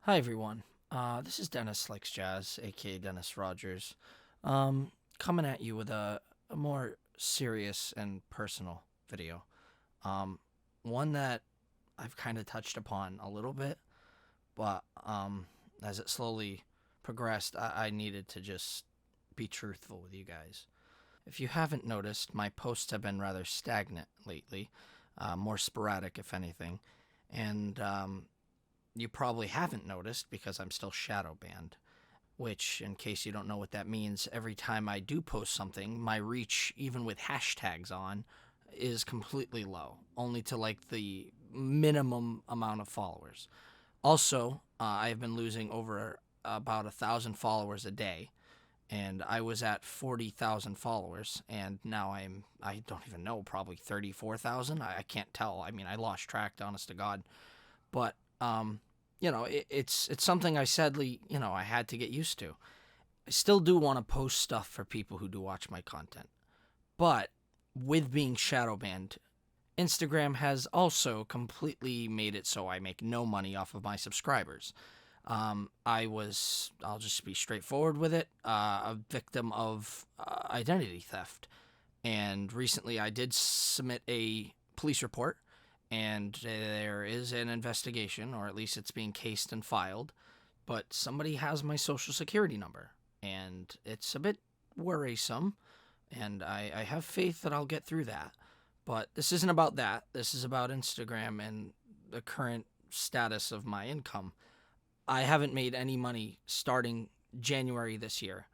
Hi everyone. This is Dennis Likes Jazz, aka Dennis Rogers, coming at you with a more serious and personal video. Um, One that I've kind of touched upon a little bit, but as it slowly progressed, I needed to just be truthful with you guys. If you haven't noticed, my posts have been rather stagnant lately, more sporadic, if anything, and you probably haven't noticed because I'm still shadow banned. Which, in case you don't know what that means, every time I do post something, my reach, even with hashtags on, is completely low, only to like the minimum amount of followers. Also, I have been losing over about 1,000 followers a day, and I was at 40,000 followers, and now I don't even know, probably 34,000. I can't tell. I mean, I lost track, honest to God. But it's something I sadly, I had to get used to. I still do want to post stuff for people who do watch my content, but with being shadow banned, Instagram has also completely made it so I make no money off of my subscribers. I'll just be straightforward with it, a victim of identity theft. And recently I did submit a police report, and there is an investigation, or at least it's being cased and filed. But somebody has my social security number, and it's a bit worrisome. And I have faith that I'll get through that. But this isn't about that. This is about Instagram and the current status of my income. I haven't made any money starting January this year.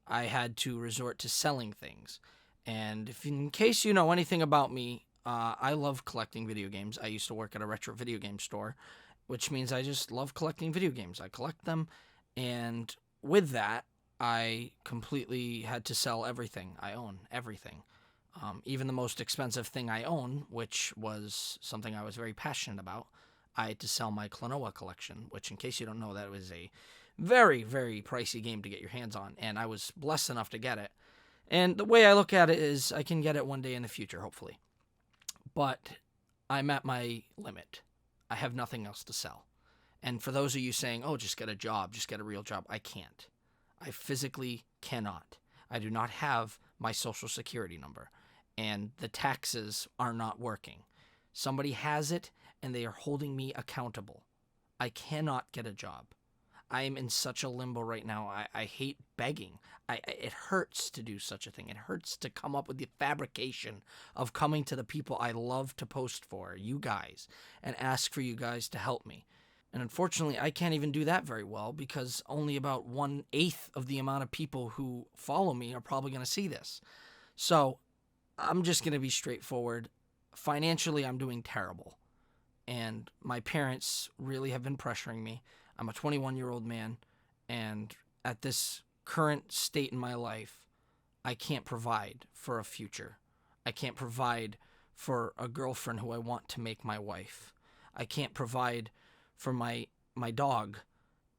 I had to resort to selling things. And if in case you know anything about me, I love collecting video games. I used to work at a retro video game store, which means I just love collecting video games. I collect them, and with that, I completely had to sell everything I own, everything. Even the most expensive thing I own, which was something I was very passionate about, I had to sell my Klonoa collection, which, in case you don't know, that was a very, very pricey game to get your hands on, and I was blessed enough to get it. And the way I look at it is I can get it one day in the future, hopefully. But I'm at my limit. I have nothing else to sell. And for those of you saying, oh, just get a job, just get a real job, I can't. I physically cannot. I do not have my social security number, and the taxes are not working. Somebody has it, and they are holding me accountable. I cannot get a job. I am in such a limbo right now. I hate begging. It hurts to do such a thing. It hurts to come up with the fabrication of coming to the people I love to post for, you guys, and ask for you guys to help me. And unfortunately, I can't even do that very well because only about 1/8 of the amount of people who follow me are probably going to see this. So I'm just going to be straightforward. Financially, I'm doing terrible. And my parents really have been pressuring me. I'm a 21-year-old man, and at this current state in my life, I can't provide for a future. I can't provide for a girlfriend who I want to make my wife. I can't provide for my dog,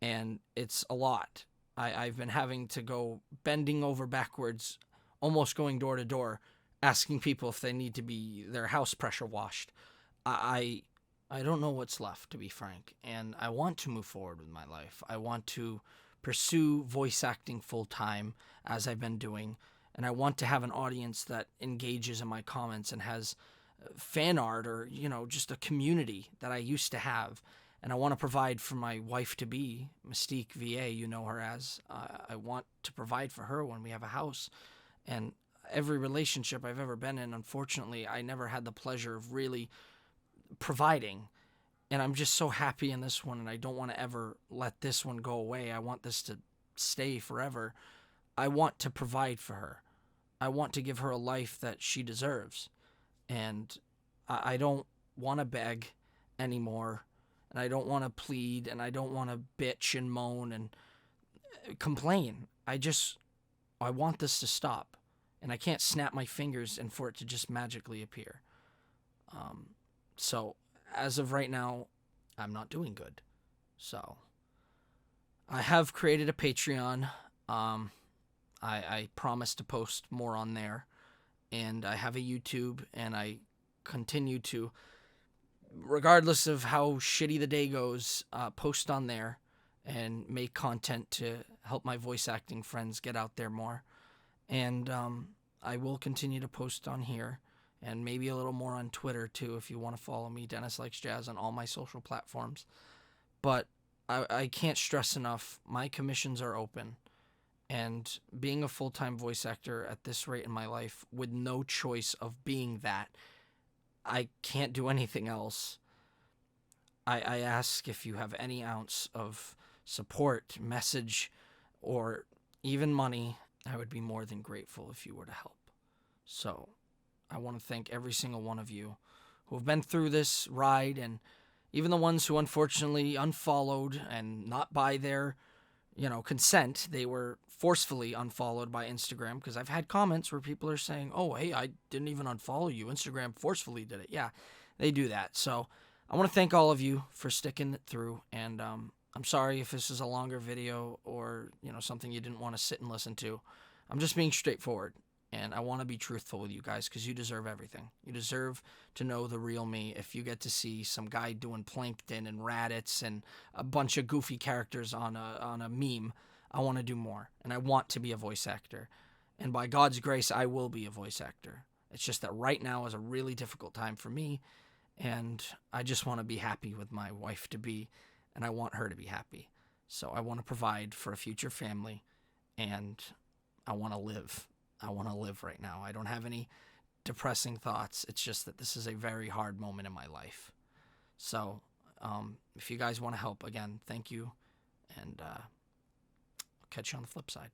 and it's a lot. I've been having to go bending over backwards, almost going door to door, asking people if they need to be their house pressure washed. I don't know what's left, to be frank, and I want to move forward with my life. I want to pursue voice acting full time, as I've been doing, and I want to have an audience that engages in my comments and has fan art, or just a community that I used to have. And I want to provide for my wife to be, Mystique VA, you know her as. I want to provide for her when we have a house. And every relationship I've ever been in, unfortunately, I never had the pleasure of really providing. And I'm just so happy in this one, and I don't want to ever let this one go away. I want this to stay forever. I want to provide for her. I want to give her a life that she deserves. And I don't want to beg anymore. And I don't want to plead, and I don't want to bitch and moan and complain. I want this to stop. And I can't snap my fingers and for it to just magically appear. So, as of right now, I'm not doing good. So, I have created a Patreon. I promise to post more on there. And I have a YouTube, and I continue to, regardless of how shitty the day goes, post on there. and make content to help my voice acting friends get out there more. And I will continue to post on here and maybe a little more on Twitter too if you want to follow me, Dennis Likes Jazz, on all my social platforms. But I can't stress enough, my commissions are open. And being a full-time voice actor at this rate in my life, with no choice of being that, I can't do anything else. I ask if you have any ounce of support, message, or even money. I would be more than grateful if you were to help. So I want to thank every single one of you who have been through this ride, and even the ones who unfortunately unfollowed and not by their consent. They were forcefully unfollowed by Instagram, because I've had comments where people are saying, oh, hey, I didn't even unfollow you. Instagram forcefully did it. Yeah, they do that. So I want to thank all of you for sticking it through. And I'm sorry if this is a longer video or, something you didn't want to sit and listen to. I'm just being straightforward. And I want to be truthful with you guys, because you deserve everything. You deserve to know the real me. If you get to see some guy doing plankton and Raditz and a bunch of goofy characters on a meme, I want to do more. And I want to be a voice actor. And by God's grace, I will be a voice actor. It's just that right now is a really difficult time for me. And I just want to be happy with my wife-to-be. And I want her to be happy. So I want to provide for a future family. And I want to live. I want to live right now. I don't have any depressing thoughts. It's just that this is a very hard moment in my life. So if you guys want to help, again, thank you. And I'll catch you on the flip side.